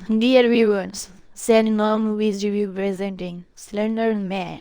Dear viewers, Cinema Movies Review presenting Slender Man।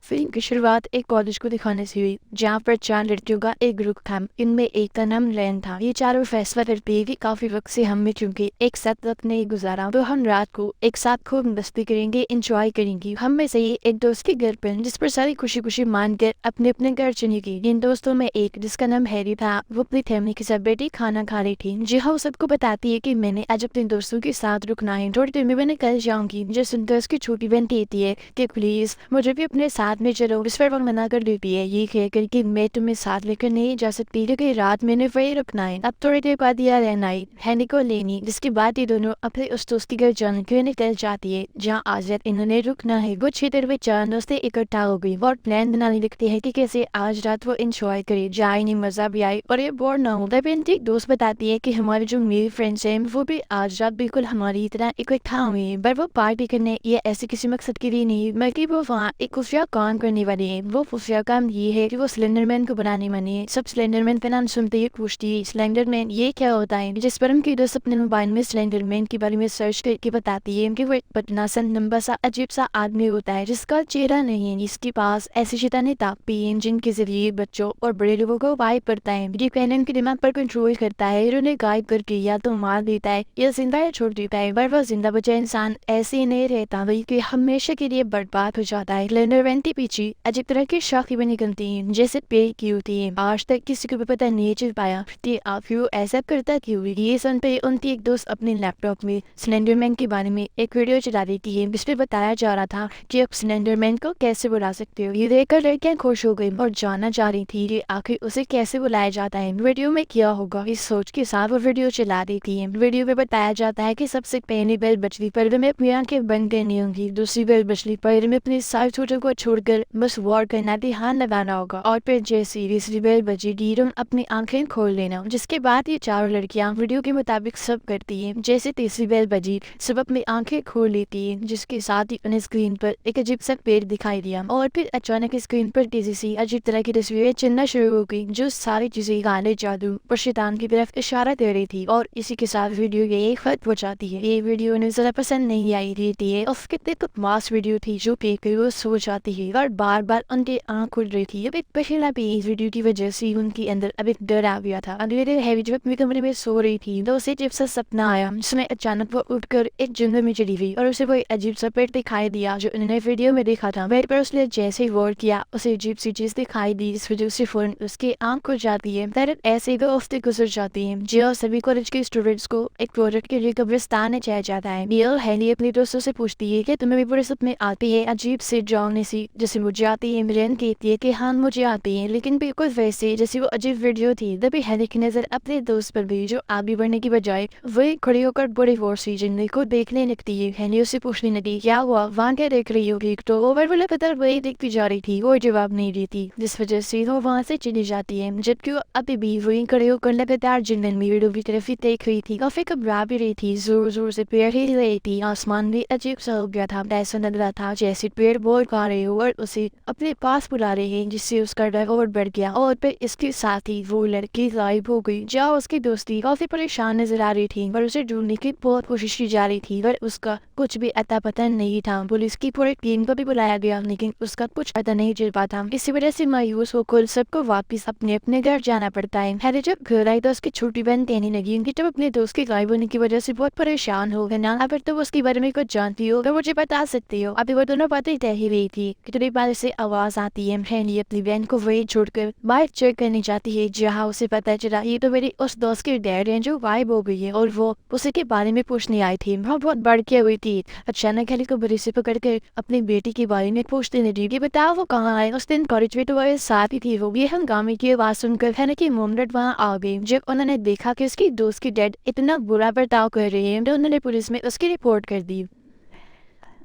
Film की शुरुआत एक कॉलेज को दिखाने से हुई जहाँ पर 4 लड़कियों का एक ग्रुप था। इनमें एक का नाम लैन था। ये चारों फैसला करते हैं कि काफी वक्त से हम में चूंकि एक साथ वक्त नहीं गुजारा तो हम रात को एक साथ खूब मस्ती करेंगे, इंजॉय करेंगे। हम में से ही एक दोस्त की घर पर जिस पर सारी खुशी खुशी मानकर अपने अपने घर चली गई। इन दोस्तों में एक जिसका नाम हैरी था, वो अपनी फैमिली के साथ बैठी खाना खा रही थी। जी हाँ, सबको बताती है कि मैंने आज अपने दोस्तों के साथ रुकना है, थोड़ी देर में मैं निकल जाऊंगी। जो सुनकर उसकी छोटी बहन कहती है कि प्लीज मुझे भी अपने साथ में चलो। इस पर वो मना कर देती है ये कहकर कि मैं तुम्हें साथ लेकर नहीं जा सकती क्योंकि रात मैंने वही रुकना है। अब थोड़ी देर बाद यह रहना है हैनी को लेनी, जिसके बाद ये दोनों अपने उस दोस्त के घर जाने के लिए निकल जाती है जहाँ आज रात इन्होंने रुकना है। वो क्षेत्र में 4 दोस्तें इकट्ठा हो गई और प्लान बनाने लगते हैं कि कैसे आज रात वो इंजॉय करे, जाए नहीं मजा भी आए और ये बोर ना हो। तब इनकी एक दोस्त बताती है कि हमारे जो मेरे फ्रेंड्स हैं वो भी आज रात बिल्कुल हमारी तरह इकट्ठा हुए हैं, पर वो पार्टी करने या ऐसे किसी मकसद के लिए नहीं बल्कि वो वहाँ एक खुफिया काम करने वाले हैं। वो खुफिया काम ये है कि वो स्लेंडरमैन को बनाने वाले हैं। सब स्लेंडरमैन का नाम सुनते ही पूछती है स्लेंडरमैन ये क्या होता है, जिस पर उनकी दोस्त अपने मोबाइल में स्लेंडरमैन के बारे में सर्च करके बताती है कि वो एक पतला सा लंबा सा अजीब सा आदमी होता है जिसका चेहरा नहीं है, जिसके पास ऐसी शैतानी ताकतें हैं जिनके जरिए बच्चों और बड़े लोगों को वाइब करता है। ये कहने उनके दिमाग पर कंट्रोल करता है और उन्हें गायब करके या तो मार देता है या जिंदा या छोड़ देता है। पर वह जिंदा बचा इंसान ऐसे ही नहीं रहता बल्कि हमेशा के लिए बर्बाद हो जाता है। स्लेंडरमैन के पीछे अजीब तरह की शाखें बनी निकलती हैं जैसे पेड़ की होती है। आज तक किसी को भी पता नहीं चल पाया कि आखिर ऐसा करता क्यों। ये सुन पे उनकी एक दोस्त अपने लैपटॉप में स्लेंडरमैन के बारे में एक वीडियो चला देती है जिसमें बताया जा रहा था कि आप स्लेंडरमैन को कैसे बुला सकते हो। ये देखकर लड़कियां खुश हो गई और जानना चाह रही थी कि आखिर उसे कैसे बुलाया जाता है, वीडियो में क्या होगा। इस सोच के साथ वो वीडियो चला देती है। वीडियो में बताया जाता है कि सबसे पहली बेल बजली पर में अपनी आंखें बंद करनी होंगी, दूसरी बेल बजली पर में अपने सारे छोटों को छोड़कर बस वॉर करना, ध्यान लगाना होगा और फिर जैसे तीसरी बेल बजेगी तुम अपनी आंखें खोल लेना। जिसके बाद ये चारों लड़कियां वीडियो के मुताबिक सब करती हैं। जैसे तीसरी बेल बजी सब अपनी आंखें खोल लेती हैं, जिसके साथ ही उन्हें स्क्रीन पर एक अजीब सा पेड़ दिखाई दिया और फिर अचानक स्क्रीन पर तेजी से अजीब तरह की तस्वीरें चलना शुरू हो गई जो सारी चीजें गाने, जादू और शैतान की तरफ इशारा दे रही थी। और इसी के साथ वीडियो ये एक खत पहुंचाती है। ये वीडियो उन्हें जरा पसंद नहीं आई रहती है और कितने मास वीडियो थी जो पे वो सो जाती है और बार बार उनकी आंख खुल रही थी। अब एक पहला भी इस वीडियो की वजह से उनके अंदर अब एक डर आ गया था। अगले दिन हैवी जब अपने कमरे में सो रही थी तो उसे अजीब सा सपना आया जिसमें अचानक वो उठकर एक जंगल में चली गई और उसे वो अजीब सा पेड़ दिखाई दिया जो उन्होंने वीडियो में देखा था। वहीं पर उसने जैसे ही गौर किया उसे अजीब सी चीज दिखाई दी जिस वजह से फौरन उसकी आंख खुल जाती है। फिर ऐसे दो हफ्ते गुजर जाती है जो सभी कॉलेज के स्टूडेंट्स को एक प्रोजेक्ट के लिए कब्रिस्तान में जाया जाता है। नील हैली अपने दोस्तों से पूछती है कि तुम्हें भी बड़े सपने आती है अजीब से ड्रावने सी जैसे मुझे आती है। मिलियन कहती है कि हाँ मुझे आती है, लेकिन बिल्कुल वैसे जैसे वो अजीब वीडियो थी। तभी हैली की नजर अपने दोस्त पर भी जो आगे बढ़ने की बजाय वही खड़ी होकर बड़े गौर से जिंदगी को देखने लगती है। हैली उससे पूछने लगी क्या हुआ, वहाँ क्या देख रही होगी। तो ओवर लगातार वही देखती जा रही थी और जवाब नहीं देती, जिस वजह से वो वहाँ से चली जाती है। जबकि वो अभी भी वही खड़े होकर लगातार जंगल में वीडियो की तरफ ही देख रही थी। काफी घबरा भी रही थी, जोर जोर से पेड़ ही रही थी। आसमान भी अजीब सा हो गया था, ऐसा लग रहा था जैसे पेड़ बोल खा रहे हो और उसे अपने पास बुला रहे हैं, जिससे उसका डर और बढ़ गया। और फिर इसके साथ ही वो लड़की गायब हो गई। जहाँ उसकी दोस्ती काफी परेशान नजर आ रही थी पर उसे ढूंढने की बहुत कोशिश की जा रही थी पर उसका कुछ भी अता पता नहीं था। पुलिस की पूरी टीम को भी बुलाया गया लेकिन उसका कुछ पता नहीं चल पाता। इसी वजह से मायूस होकर सबको वापस अपने अपने घर जाना पड़ता है। हैरी जब घर आई तो उसकी छोटी बहन कहने लगी कि जब अपने दोस्त के गायब होने की वजह से बहुत परेशान हो गए ना, अगर तुम उसके बारे में कुछ जानती हो तो मुझे बता सकती हो। अभी वो दोनों बातें तय ही रही थी कि थोड़ी बार से आवाज आती है। हैरी अपनी बहन को वही छोड़कर बाहर चेक करने जाती है जहाँ उसे पता चला ये तो मेरी उस दोस्त की डैड है जो गायब हो गई है और वो उसी के बारे में पूछने आई थी। वह बहुत भड़के हुई थी। अचानक हैरी को बड़ी से पकड़कर अपनी बेटी के बारे में पूछने लगी कि बताओ वो कहाँ है। उस दिन कॉलेज में तो वह साथ ही थी। वो ये हंगामे की आवाज सुनकर हैरी की मोमरेट वहाँ आ गई। जब उन्होंने देखा कि उसकी दोस्त की डैड इतना बुरा बर्ताव कर रही है तो उन्होंने पुलिस में उसकी रिपोर्ट कर दी।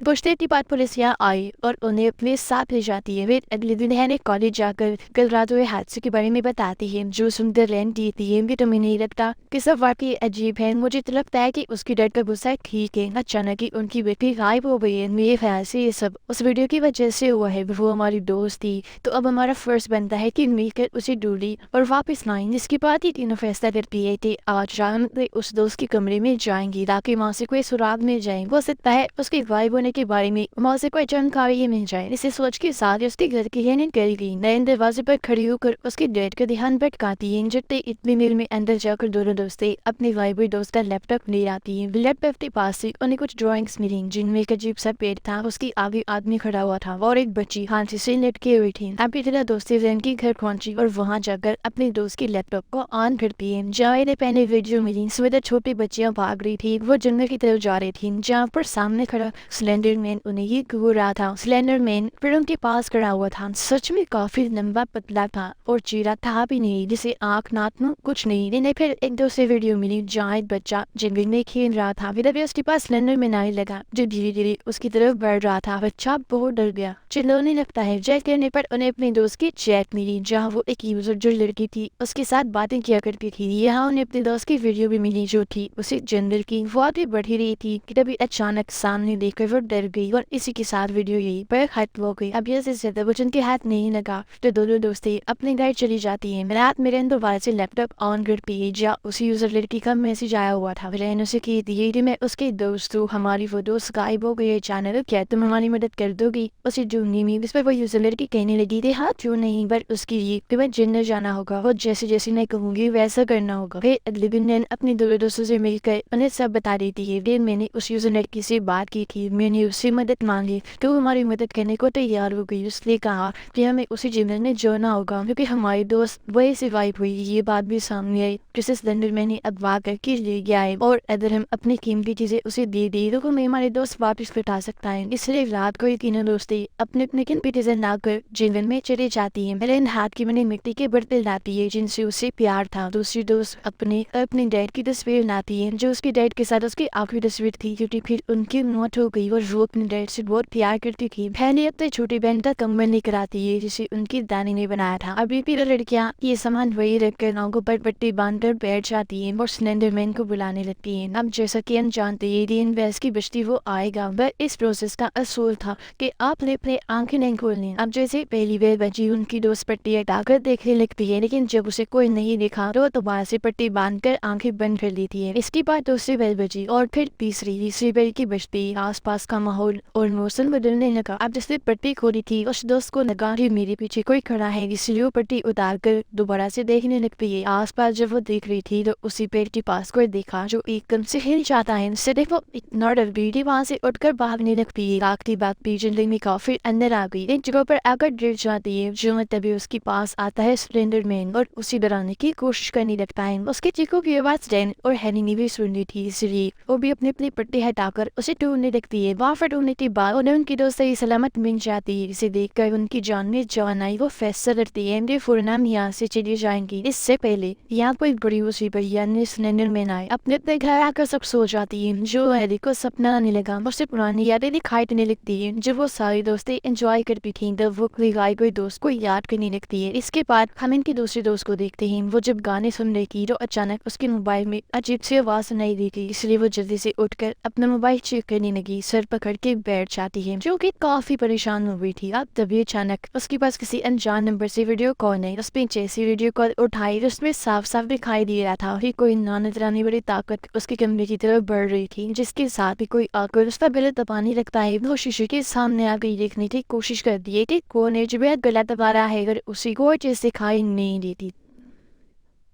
कुछ देर के बाद पुलिस यहाँ आई और उन्हें अपने साथ ले जाती है। वे अगले दिन हैने कॉलेज जाकर कल रात हुए हादसे के बारे में बताती है। जो सुंदर रैन देती है भी तो मुझे नहीं लगता कि सब वाकई अजीब है। मुझे तो लगता है कि उसकी डर का गुस्सा ठीक है। अचानक ही उनकी बेटी गायब हो गई है। मेरे ख्याल से ये सब उस वीडियो की वजह से हुआ है। वो हमारी दोस्त थी तो अब हमारा फर्ज बनता है कि मिलकर उसे ढूंढी और वापस लाएं। जिसके बाद ही तीनों फैसला करती है कि आज रात उस दोस्त के कमरे में जाएंगी ताकि वहाँ से कोई सुराग मिल जाए। हो सकता है उसके गायब होने के बारे में वहाँ से कोई जानकारी मिल जाए। इसे सोच के साथ उसके घर की हैंड कर गई। नए दरवाजे पर खड़ी होकर उसके डैड का ध्यान भटकाती है। जब इतनी देर में अंदर जाकर दोनों दोस्तें अपने गायब हुए दोस्त का लैपटॉप ले आती है। लैपटॉप के पास से उन्हें कुछ ड्राइंग्स मिली जिनमें एक अजीब सा पेड़ था। उसके आगे आदमी खड़ा हुआ था और एक बच्ची हाथ से लटके हुई थी। अभी तेरा दोस्ती फ्रेंड के घर पहुंची और वहाँ जाकर अपने दोस्त के लैपटॉप को ऑन करती है। जहाँ इन्हें पहले वीडियो मिली सुबह छोटी बच्चियां भाग रही थी। वो जंगल की तरफ जा रही थी जहाँ पर सामने खड़ा स्लेंडर मैन उन्हें ये घूर रहा था। स्लेंडर मैन फिर उनके पास खड़ा हुआ था। सच में काफी लंबा पतला था और चेहरा था भी नहीं, जिसे आंख नाक में कुछ नहीं। इन्हें फिर एक दूसरे वीडियो मिली जहाँ एक बच्चा जंगल में खेल रहा था। फिर अभी उसके पास स्लेंडर मैन आने लगा जो धीरे धीरे उसकी तरफ बढ़ रहा था। बच्चा बहुत डर गया, चिल्लाने लगता है। चेक करने पर उन्हें अपने दोस्त की चैट मिली जहाँ वो एक यूजर जो लड़की थी उसके साथ बातें किया करती थी। यहाँ उन्हें अपने दोस्त की वीडियो भी मिली जो थी उसे जंगल की। वो आगे बढ़ ही रही थी कि तभी अचानक सामने देखकर वो डर गई और इसी के साथ वीडियो यही पर खत्म हो गई। अब से ज्यादा कुछ उनके हाथ नहीं लगा तो दोनों दोस्तें अपने घर चली जाती है। रात में रेन दोबारा से लैपटॉप ऑन करती है जहाँ उसी यूजर लड़की का मैसेज आया हुआ था। रेन उसे कहती है कि मैं उसके दोस्त हूँ, हमारी वो दोस्त गायब हो गई है अचानक, क्या तुम हमारी मदद कर दोगी उसे ढूंढने में। इस पर वो यूजर लड़की कहने लगी थी हाँ क्यों नहीं, बट उसके लिए तुम्हें जिन्नर जाना होगा और जैसे जैसे मैं कहूँगी वैसा करना होगा। फिर अगले दिन नैन अपने दोनों दोस्तों से मिलकर उन्हें सब बता देती है। फिर मैंने उस यूजर लड़की से बात की थी, मैंने उससे मदद मांगी तो हमारी मदद करने को तैयार हो गई। उसने कहा कि हमें उसी जंगल में जाना होगा क्योंकि हमारी दोस्त वही से गायब हुई। ये बात भी सामने आई जिसे स्लेंडर मैन ने अगवा करके ले गया है और अगर हम अपनी कीमती चीजें उसे दे दी तो हमें हमारे दोस्त वापस लौटा सकता है। इसलिए रात को ये तीनों दोस्तें अपने अपने कीमती चीजें लाकर जंगल में चले जाती है। मेरे हाथ की बनी मिट्टी के बर्तन लाती है जिनसे उसे प्यार था। दूसरी दोस्त अपने डैड की तस्वीर लाती है जो उसके डैड के साथ उसकी आखिरी तस्वीर थी क्योंकि फिर उनकी मौत हो गई और वो अपने डैड से बहुत प्यार करती थी। पहले अपने छोटी बहन का कंबल लेकर आती है जिसे उनकी दादी ने बनाया था। अभी भी लड़कियां ये सामान वही रखकर नाकों पर पट्टी बांधकर बैठ जाती है और स्लेंडर मैन को बुलाने लगती है। अब जैसा कि हम जानते हैं डी इन्वेस्ट की बस्ती वो आएगा, बट इस प्रोसेस का असूल था कि आपने अपने आंखें नहीं खोलनी। अब जैसे पहली बार बची उनकी दोस्त पट्टी हटाकर देखने लगती है लेकिन जब उसे कोई नहीं दिखा तो दोबारा से पट्टी बांधकर आंखें बंद कर लेती है। इसके बाद दूसरी बेल बजी और फिर तीसरी बेल की बजती। आसपास का माहौल और मौसम बदलने लगा। अब जिसने पट्टी खोली थी उस दोस्त को लगा कि मेरे पीछे कोई खड़ा है, इसलिए वो पट्टी उतार कर दोबारा से देखने लगती है। आसपास जब वो देख रही थी तो उसी पेड़ के पास कोई देखा जो एकदम से हिल जाता है। सिर्फ वो इतना डर गई थी वहाँ से उठकर भागने लगती है। आखिरी बात जंगल में काफी अंदर आ गई। एक जगह पर आकर गिर जाती है जो तभी उसके पास आता है स्लेंडर मैन और उसे डराने की कोशिश करने लगता है। उसके चीखों की आवाज डैन और हैनी ने भी सुन ली थी इसलिए वो भी अपनी अपनी पट्टी हटाकर उसे ढूंढने लगती है। वहाँ पर ढूंढने के बाद उन्हें उनकी दोस्त सही सलामत मिल जाती है। इसे देखकर उनकी जान में जान आई। वो फैसला करती है फुरनाम यहाँ से चली जाएंगी। इससे पहले यहाँ कोई बड़ी मुसीबत यानी स्लेंडर मैन आए। अपने अपने घर आकर सब सो जाती है। जो हैरी को सपना आने लगा उससे पुरानी यादें दिखाई देने लगती है जो वो सारी दोस्तें एंजॉय करती थी। तब वो गाय कोई दोस्त को याद करने लगती है। इसके बाद हम इनकी दूसरी दोस्त को देखते हैं। वो जब गाने सुन रही थी तो अचानक उसके मोबाइल में अजीब सी आवाज सुनाई दी थी इसलिए वो जल्दी से उठकर अपना मोबाइल चेक करने लगी। सर पकड़ के बैठ जाती है जो कि काफी परेशान हो गई थी। अब तभी अचानक उसके पास किसी अनजान नंबर से वीडियो कॉल है। उसमें जैसी वीडियो कॉल उठाई उसमें साफ साफ दिखाई दे रहा था कि कोई ना नजरानी बड़ी ताकत उसके कमरे की तरफ बढ़ रही थी जिसके साथ भी कोई आकर उसका गला दबाने लगता है। वो शीशे के सामने आ गई देखने की कोशिश करती है कि कौन है जो गला दबा रहा है अगर उसी को चीज दिखाई नहीं देती।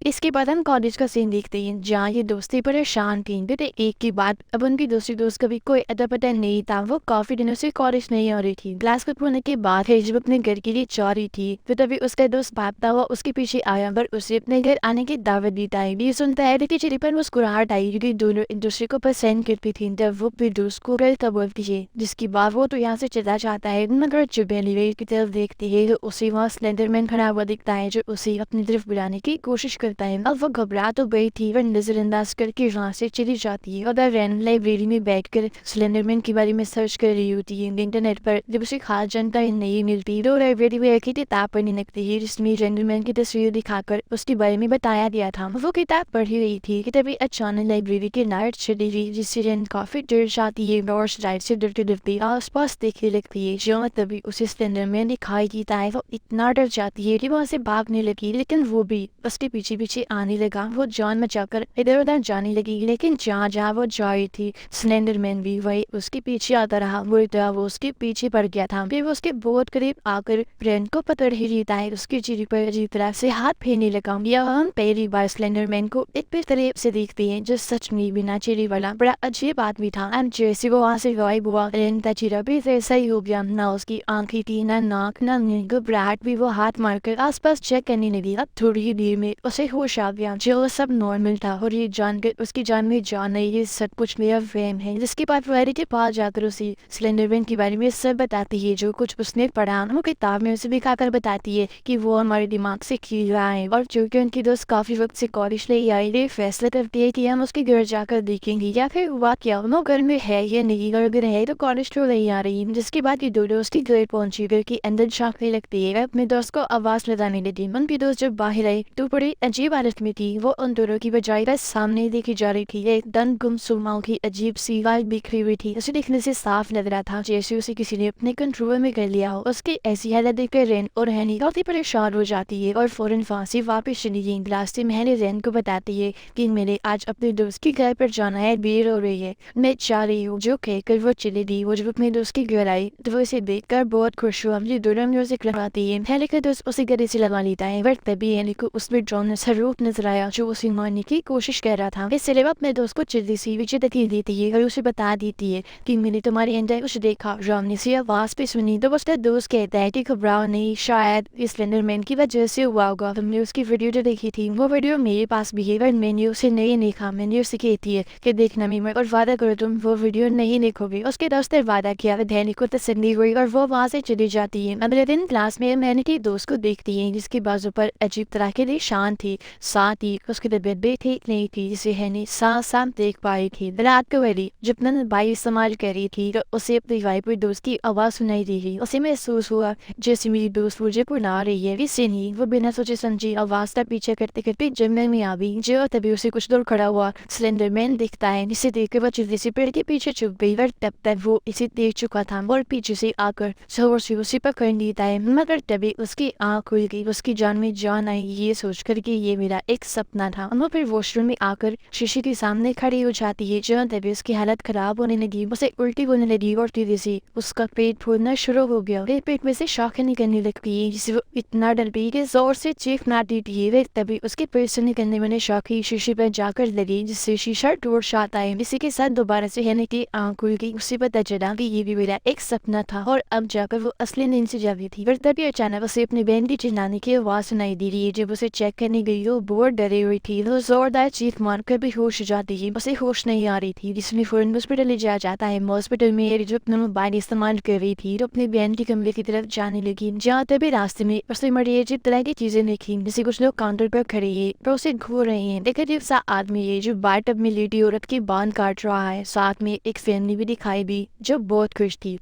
इसके बाद हम कॉलेज का सीन देखते हैं जहाँ ये दोस्ती परेशान थी। एक के बाद अब उनकी दूसरी दोस्त का भी कोई अता पता नहीं था। वो काफी दिनों से कॉलेज नहीं आ रही थी। क्लास खत्म होने के बाद है जब अपने घर के लिए जा रही थी तो तभी उसका दोस्त भागता हुआ उसके पीछे आया पर उसे अपने घर आने की दावत दी टाइम भी सुनता है लेकिन चेहरे पर मुस्कुराहट आई क्योंकि दोनों एक दूसरे को पसंद करती थी। तब वो फिर दोस्त को गलत बोलती है जिसके बाद वो तो यहाँ से चला जाता है मगर जब की तरफ देखती है तो उसे वहाँ स्लेंडर मैन खड़ा हुआ दिखता है जो उसे अपनी तरफ बुलाने की कोशिश करती کرتا ہے۔ اب وہ گھبرا تو گئی تھی اور نظر انداز کر کے وہاں سے چلی جاتی ہے۔ اور رین لائبریری میں بیٹھ کر سلینڈر مین کے بارے میں سرچ کر رہی ہوتی ہے انٹرنیٹ پر، جب اسے خاص جانکاری نہیں ملتی تو لائبریری میں ایک ہی کتاب پڑھنے لگتی ہے جس میں سلینڈر مین کی تصویر دکھا کر اس کے بارے میں بتایا گیا تھا۔ وہ کتاب پڑھ ہی رہی تھی کہ تبھی اچانک لائبریری کی لائٹ چلی گئی، جس سے رین کافی ڈر جاتی ہے اور اس لائٹ سے ڈرتے ڈرتے آس پاس دیکھنے لگتی ہے۔ جو تبھی اسے سلینڈر مین دکھائی دیتا ہے، وہ اتنا ڈر جاتی ہے کہ وہاں سے بھاگنے لگی، لیکن وہ بھی اس کے پیچھے پیچھے آنے لگا۔ وہ جان بچا کر ادھر ادھر جانے لگی، لیکن جہاں جہاں وہ جا رہی تھی سلینڈر مین بھی وہی اس کے پیچھے آتا رہا۔ وہ اس کے پیچھے پڑ گیا تھا، پھر وہ اس کے بہت قریب آ کر رین کو پکڑ ہی لیتا ہے، اس کی چہرے پر عجیب طرح سے ہاتھ پھیرنے لگا۔ یہاں ہم پہلی بار سلینڈر مین کو ایک بے طریق سے دیکھتے ہیں جو سچ میں بنا چہرے والا بڑا عجیب آدمی تھا۔ جیسے وہ وہاں سے غائب ہوا، رین کا چہرہ بھی ویسا ہی ہو گیا، نہ اس کی آنکھیں تھی نہ ناک نہ منہ۔ گھبراہٹ بھی وہ ہاتھ مار کر آس پاس چیک کرنے لگی۔ اب تھوڑی ہی دیر میں اسے ہوش آ گیا، جو سب نارمل تھا اور یہ جان کر اس کی جان میں جان نہیں، یہ سب کچھ میرا وہم ہے۔ جس کے بعد وہ کے پاس جا کر اسے سلینڈر مین کے بارے میں سب بتاتی ہے جو کچھ اس نے پڑھا۔ وہ کتاب میں اسے دکھا کر بتاتی ہے کہ وہ ہمارے دماغ سے کھیل رہا ہے، اور چونکہ ان کی دوست کافی وقت سے کالج نہیں آئی، یہ فیصلہ کرتی ہے کہ ہم اس کے گھر جا کر دیکھیں گے یا پھر ہوا کیا، وہ گھر میں ہے یا نہیں، اور اگر ہے تو کالج کیوں نہیں آ رہی۔ جس کے بعد یہ دونوں اس کے گھر پہنچی، گھر کے اندر جھانکنے لگتی ہے، اپنے دوست کو آواز لگانے لگی۔ ان کی دوست جب باہر آئی تو بڑی عجیب حالت میں تھی، وہ ان دونوں کی بجائے بس سامنے دیکھی جا رہی تھی، ایک دم گمسم کی عجیب سی وائب بکھری ہوئی تھی۔ اسے دیکھنے سے صاف لگ رہا تھا جیسے اسے کسی نے اپنے کنٹرول میں کر لیا ہو۔ اس کی ایسی حالت دیکھ کر رین اور ہینی کافی پریشان ہو جاتی ہے اور فوراً وہاں سے واپس چلی گئی۔ راستے میں ہینی رین کو بتاتی ہے کہ میرے آج اپنے دوست کے گھر پر جانا ہے، دیر ہو رہی ہے، میں جا رہی ہوں، جو کہہ کر وہ چلی گئی۔ وہ جب اپنے دوست کے گھر آئی تو وہ اسے دیکھ کر بہت خوش ہوا، یہ دونوں میوزک لگاتی ہے۔ ہینی کا دوست اسے گلے سے لگا لیتا ہے، بٹ تبھی ہینی کو اس میں ڈرون سروپ نظر آیا جو اسے مارنے کی کوشش کر رہا تھا۔ اس لیے وہ اپنے دوست کو جلدی سے پیچھے دھکیل دیتی ہے اور اسے بتا دیتی ہے کہ میں نے تمہارے اندر کچھ دیکھا۔ رام نے سی آواز پہ سنی تو اس کا دوست کہتا ہے کہ گھبراؤ نہیں، شاید اس سلینڈر مین کی وجہ سے ہوا ہوگا، تم نے اس کی ویڈیو جو دیکھی تھی وہ ویڈیو میرے پاس بھی ہے، میں نے اسے نہیں دیکھا، میں نے اسے کہتی ہے کہ دیکھنا میں اور وعدہ کرو تم وہ ویڈیو نہیں دیکھو گے۔ اس کے دوست نے وعدہ کیا، ہینی کو تسلی ہوئی اور وہ وہاں سے چلی جاتی ہے۔ اگلے دن کلاس میں ہینی کے دوست کو دیکھتی ہے جس کے بازو پر عجیب طرح کے نشان تھے، ساتھ ہی اس کی طبیعت بھی ٹھیک نہیں تھی جسے ہینی صاف صاف دیکھ پا رہی تھی۔ رات کو ہینی جب بائی استعمال کر رہی تھی تو اسے اپنی وائف دوست کی آواز سنائی دی گئی۔ اسے محسوس ہوا جیسے میری دوست مجھے بلا رہی ہے، ویسے نہیں، وہ بنا سوچے سمجھی آواز کا پیچھے کرتے کرتے جنگل میں آ گئی۔ جو تبھی اسے کچھ دور کھڑا ہوا سلینڈر مین دکھتا ہے، جسے دیکھ کر وہ جلدی سے پیڑ کے پیچھے چھپ گئی، اور تب تک وہ اسے دیکھ چکا تھا اور پیچھے سے آ کر زور سے اسے پکڑ لیتا ہے، مگر تبھی اس کی آنکھ کھل گئی، اس کی جان میں جان آئی یہ سوچ کر کہ یہ میرا ایک سپنا تھا۔ وہ پھر واش روم میں آ کر شیشے کے سامنے کھڑی ہو جاتی ہے، جو تبھی اس کی حالت خراب ہونے لگی، اسے الٹی ہونے لگی اور تیزی سے اس کا پیٹ پھولنا شروع ہو گیا، پیٹ میں سے شاخیں نکلنے لگتی ہے جسے وہ اتنا ڈر گئی کہ زور سے چیخ مار دیتی ہے۔ تبھی اس کے پیٹ سے نکلنے والے شاخیں شیشے پر جا کر لگی جس سے شیشہ ٹوٹ جاتا ہے۔ اسی کے ساتھ دوبارہ سے ہینی کی آنکھ کھل گئی، اسے پتہ چلا کہ یہ بھی میرا ایک سپنا تھا اور اب جا کر وہ اصلی نیند سے جاگی تھی۔ اور تبھی اچانک اسے اپنی بہن کی چلانے کی آواز سنائی دی رہی ہے، جب اسے چیک کرنے گئی وہ بہت ڈری ہوئی تھی، وہ زوردار چیخ مار کر بھی ہوش جاتی ہے، اسے ہوش نہیں آ رہی تھی، جس میں فوراً ہاسپٹل لے جایا جاتا ہے۔ ہاسپٹل میں جو اپنا موبائل استعمال کر رہی تھی تو اپنی بہن کے کمرے کی طرف جانے لگی، جہاں تبھی راستے میں اسے بڑی عجیب طرح کی چیزیں دیکھی، جیسے کچھ لوگ کاؤنٹر پر کھڑے ہیں اور اسے گھور رہے ہیں، ایک عجیب سا آدمی ہے جو بار ٹب میں لیٹی عورت کی بال کاٹ رہا ہے، ساتھ میں ایک فیملی بھی دکھائی دی جو بہت خوش تھی۔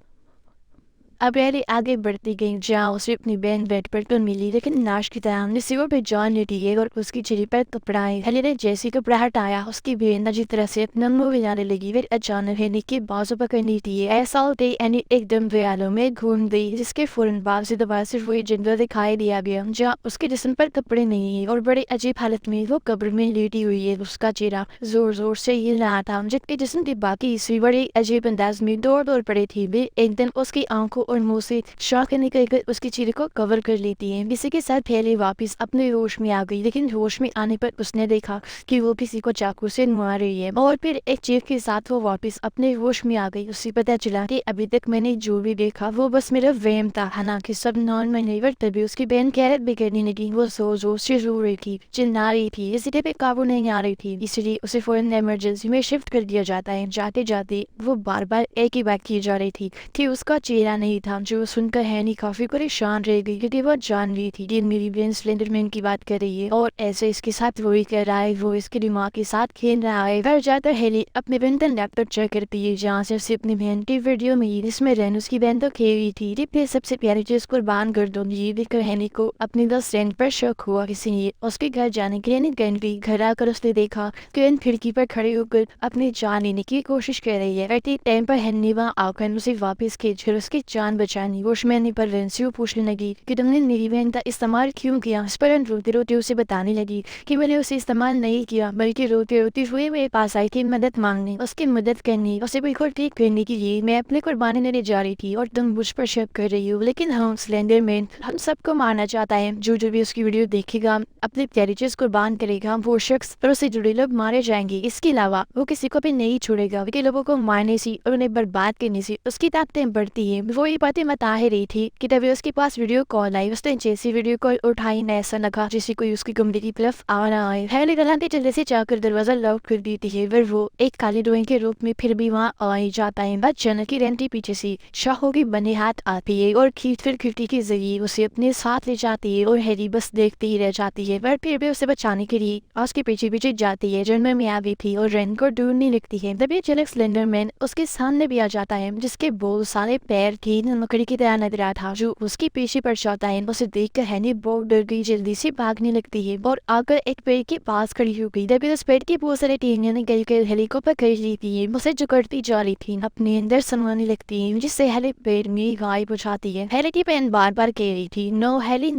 اب ریلی آگے بڑھتی گئی جہاں اسے اپنی بہن بیڈ پر تو ملی، لیکن لاش کی طرح جسے وہ پہچان لیتی ہے اور اس کی چہرے پر کپڑا ہے۔ ہیلی نے جیسے کپڑا ہٹایا اس کی بہن عجیب طرح سے اپنا منہ ہلانے لگی، پھر اچانک ہیلی کے بازو پکڑ لیتی ہے، ایسا ہوتے ہی ہیلی ایک دم خیالوں میں گھوم گئی، جس کے فوراً بعد سے دوبارہ صرف وہی جنگل دکھائی دیا گیا جہاں اس کے جسم پر کپڑے نہیں ہیں اور بڑی عجیب حالت میں وہ قبر میں لیٹی ہوئی ہے۔ اس کا چہرہ زور زور سے ہل رہا تھا جبکہ جسم کے باقی حصے بڑے عجیب انداز میں دوڑ پڑے تھے، ایک دم اس کی آنکھوں اور منہ سے شاخیں نکل کر اس کے چہرے کو کور کر لیتی ہیں۔ اسی کے ساتھ پھیلے واپس اپنے ہوش میں آ گئی، لیکن ہوش میں آنے پر اس نے دیکھا کہ وہ کسی کو چاقو سے مار رہی ہے، اور پھر ایک چیخ کے ساتھ وہ واپس اپنے ہوش میں آ گئی۔ اسے پتہ چلا کہ ابھی تک میں نے جو بھی دیکھا وہ بس میرا وہم تھا، حالانکہ سب نارمل ہے۔ تبھی اس کی بہن خیرت بھی کرنے لگی، وہ زور زور سے رو رہی تھی، چلا رہی تھی، اسی پہ قابو نہیں آ رہی تھی، اس لیے اسے فوراً ایمرجنسی میں شفٹ کر دیا جاتا ہے۔ جاتے جاتے وہ بار بار ایک ہی بات کی جا رہی تھی کہ اس کا چہرہ نہیں नहीं था, जो सुनकर हैनी काफी परेशान रह गई क्योंकि वो जान रही थी कि मेरी बहन स्लेंडर मैन की बात कर रही है और ऐसे इसके साथ वही कर रहा है, वो इसके दिमाग के साथ खेल रहा है। घर जाकर हेली अपने बहन का लैपटॉप चेक करती है जहाँ से उसे अपनी बहन की वीडियो मिली जिसमें रेन उसकी बहन तो खेल रही थी। फिर सबसे प्यारी चीज कुर्बान कर दो, ये देखकर हैनी को अपनी बेस्ट फ्रेंड पर शक हुआ, इसलिए उसके घर जाने के लिए निकल गई। घर आकर उसने देखा कि रेन खिड़की पर खड़े होकर अपनी जान लेने की कोशिश कर रही है। ऐसे टाइम पर हैनी वहाँ आकर उसे वापस खींचकर उसकी जान बचानी वॉचमैन पर रेन से पूछने लगी कि तुमने मेरी बहन का इस्तेमाल क्यों किया। इस पर रोते रोते उसे बताने लगी कि मैंने उसे इस्तेमाल नहीं किया, बल्कि रोते रोते हुए मेरे पास आई थी मदद मांगने, उसकी मदद करनी, उसे बिल्कुल ठीक करने के लिए मैं अपनी कुर्बानी देने जा रही थी और तुम मुझ पर शक कर रही हो। लेकिन हम स्लेंडर मैन हम सबको मारना चाहता है, जो भी उसकी वीडियो देखेगा अपने प्यारी चीज कुर्बान करेगा, वो शख्स और उससे जुड़े लोग मारे जाएंगे। इसके अलावा वो किसी को भी नहीं छोड़ेगा, क्योंकि लोगों को मारने से और उन्हें बर्बाद करने से उसकी ताकतें बढ़ती है। वो ये बातें बता ही रही थी कि तभी उसके पास वीडियो कॉल आई। उसने जैसी वीडियो कॉल उठाई न ऐसा लगा जैसे कोई उसकी कमरे की तरफ आ रहा है। हैली गलाते जल्दी से जाकर दरवाजा लॉक कर देती है, फिर वो एक काली ड्राइंग के रूप में फिर भी वहाँ आ जाता है। अचानक ही रेंटी पीछे से शाहों की बने हाथ आती है और खिड़की के जरिए उसे अपने साथ ले जाती है और हैरी बस देखती ही रह जाती है। पर फिर भी उसे बचाने के लिए उसके पीछे पीछे जाती है, जिनमें में आवी थी और रेन को ढूंढने लगती है। तभी अचानक स्लेंडर मैन उसके सामने भी आ जाता है, जिसके बहुत सारे पैर की लकड़ी की तरह नजर आता था, जो उसके पीछे पर जाता है। उसे देखकर हैनी बहुत डर गई, जल्दी से भागने लगती है और आकर एक पेड़ के पास खड़ी हो गई। तभी उस पेड़ के बहुत सारे टहनियां निकल कर हैली को पकड़ लेती है, उसे जकड़ती जा रही थी, अपने अंदर समाने लगती है, जिससे हैली पेड़ में गायब हो जाती है। हैली की बहन बार बार कह रही थी नो हैली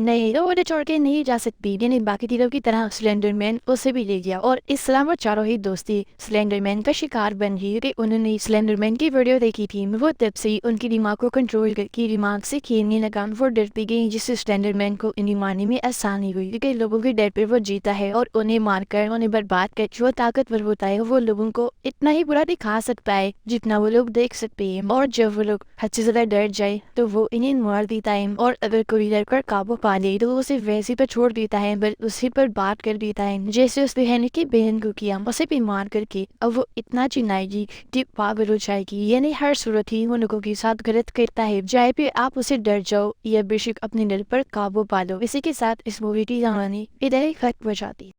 नहीं, तो वो छोड़ के नहीं जा सकती। यानी बाकी तीनों की तरह स्लेंडर मैन उसे भी ले गया और इस तरह वो चारों ही दोस्ती स्लेंडर मैन का शिकार बन गई कि उन्होंने स्लेंडर मैन की वीडियो देखी थी। वो तब से उनके दिमाग को कंट्रोल करके दिमाग से खेलने लगा। वो डरती गई, जिससे स्लेंडर मैन को इन्हें मारने में आसानी हुई, क्योंकि लोगों के डर पर वो जीता है और उन्हें मारकर उन्हें बर्बाद कर जो ताकतवर होता है वो लोगों को इतना ही बुरा दिखा सकता है जितना वो लोग देख सकते हैं। और जब वो लोग हद से ज्यादा डर जाए तो वो इन्हें मार देता है, और अगर कोई डर कर काबू पा ले तो उसे वैसे पर छोड़ देता है, बस उसी पर बात कर देता है, जैसे उसने हैनी की बहन को किया। उसे भी मार करके अब वो इतना चिल्लाएगी कि पागल हो जाएगी। यानी हर सूरत ही वो लोगों के साथ गलत करता है, चाहे फिर आप उसे डर जाओ या बेशक अपने दिल पर काबू पा लो। इसी के साथ इस मूवी की कहानी इधर ही खत्म हो जाती है।